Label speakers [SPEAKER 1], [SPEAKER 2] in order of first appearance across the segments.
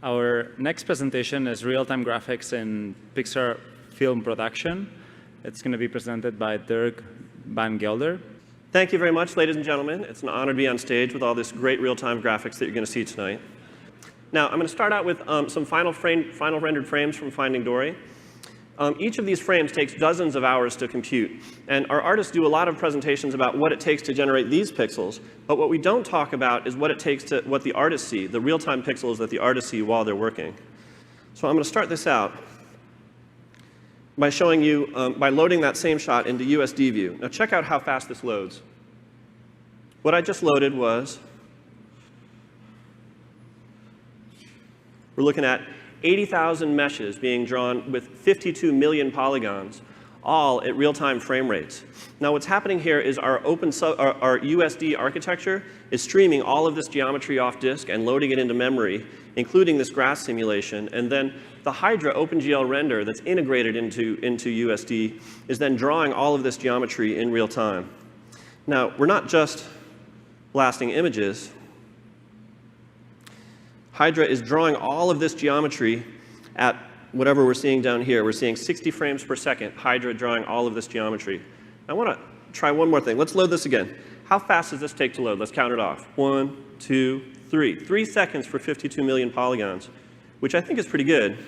[SPEAKER 1] Our next presentation is real-time graphics in Pixar film production. It's going to be presented by Dirk Van Gelder.
[SPEAKER 2] Thank you very much, ladies and gentlemen. It's an honor to be on stage with all this great real-time graphics that you're going to see tonight. Now, I'm going to start out with some final rendered frames from Finding Dory. Each of these frames takes dozens of hours to compute. And our artists do a lot of presentations about what it takes to generate these pixels. But what we don't talk about is what it takes to what the artists see, the real-time pixels that the artists see while they're working. So I'm going to start this out by showing you, by loading that same shot into USD view. Now check out how fast this loads. What I just loaded was, we're looking at 80,000 meshes being drawn with 52 million polygons, all at real-time frame rates. Now what's happening here is our USD architecture is streaming all of this geometry off disk and loading it into memory, including this grass simulation. And then the Hydra OpenGL render that's integrated into USD is then drawing all of this geometry in real time. Now, we're not just blasting images. Hydra is drawing all of this geometry at whatever we're seeing down here. We're seeing 60 frames per second, Hydra drawing all of this geometry. I want to try one more thing. Let's load this again. How fast does this take to load? Let's count it off. 1, 2, 3. 3 seconds for 52 million polygons, which I think is pretty good.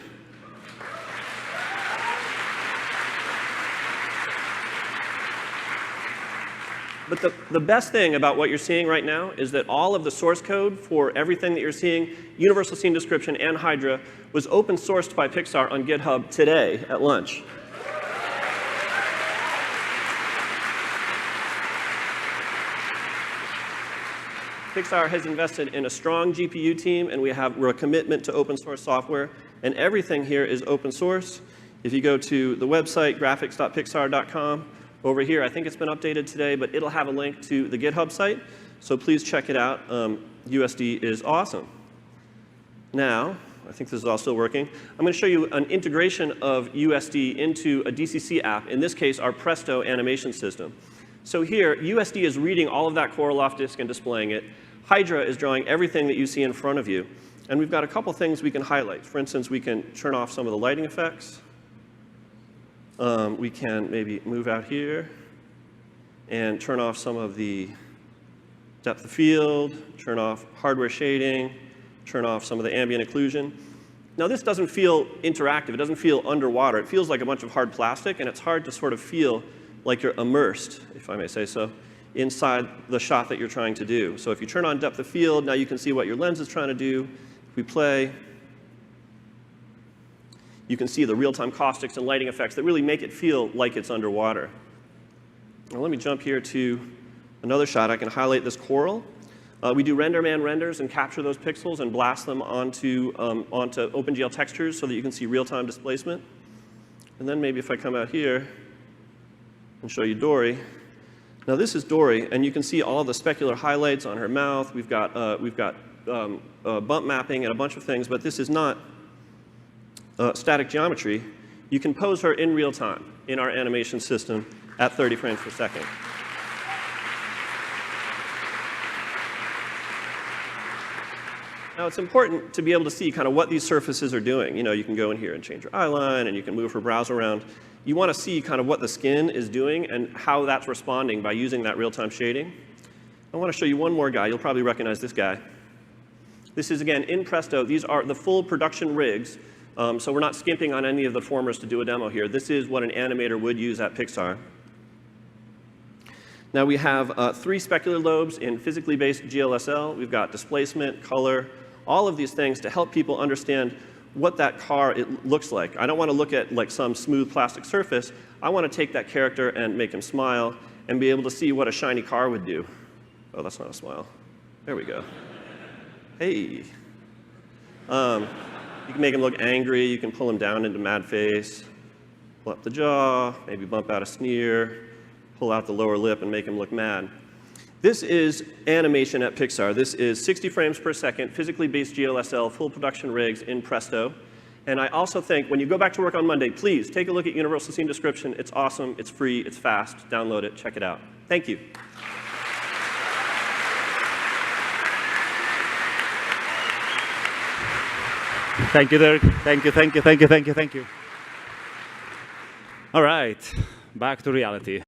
[SPEAKER 2] But the best thing about what you're seeing right now is that all of the source code for everything that you're seeing, Universal Scene Description and Hydra, was open sourced by Pixar on GitHub today at lunch. Pixar has invested in a strong GPU team, and we're a commitment to open source software, and everything here is open source. If you go to the website, graphics.pixar.com, over here, I think it's been updated today, but it'll have a link to the GitHub site, so please check it out. USD is awesome. Now, I think this is all still working. I'm going to show you an integration of USD into a DCC app, in this case, our Presto animation system. So here, USD is reading all of that Coral off disk and displaying it. Hydra is drawing everything that you see in front of you. And we've got a couple things we can highlight. For instance, we can turn off some of the lighting effects. We can maybe move out here and turn off some of the depth of field, turn off hardware shading, turn off some of the ambient occlusion. Now this doesn't feel interactive. It doesn't feel underwater. It feels like a bunch of hard plastic, and it's hard to sort of feel like you're immersed, if I may say so, inside the shot that you're trying to do. So if you turn on depth of field, now you can see what your lens is trying to do. If we play, you can see the real-time caustics and lighting effects that really make it feel like it's underwater. Now let me jump here to another shot. I can highlight this coral. We do RenderMan renders and capture those pixels and blast them onto OpenGL textures so that you can see real-time displacement. And then maybe if I come out here and show you Dory. Now this is Dory, and you can see all of the specular highlights on her mouth. We've got bump mapping and a bunch of things, but this is not static geometry. You can pose her in real time in our animation system at 30 frames per second. Now it's important to be able to see kind of what these surfaces are doing. You know, you can go in here and change your eye line, and you can move her brows around. You want to see kind of what the skin is doing and how that's responding by using that real-time shading. I want to show you one more guy. You'll probably recognize this guy. This is, again, in Presto. These are the full production rigs. So we're not skimping on any of the formers to do a demo here. This is what an animator would use at Pixar. Now we have 3 specular lobes in physically based GLSL. We've got displacement, color, all of these things to help people understand what that car looks like. I don't want to look at like some smooth plastic surface. I want to take that character and make him smile and be able to see what a shiny car would do. Oh, that's not a smile. There we go. Hey. You can make him look angry. You can pull him down into mad face, pull up the jaw, maybe bump out a sneer, pull out the lower lip and make him look mad. This is animation at Pixar. This is 60 frames per second, physically based GLSL, full production rigs in Presto. And I also think when you go back to work on Monday, please take a look at Universal Scene Description. It's awesome, it's free, it's fast. Download it, check it out. Thank you.
[SPEAKER 1] Thank you, Dirk. Thank you, thank you, thank you, thank you, thank you. All right, back to reality.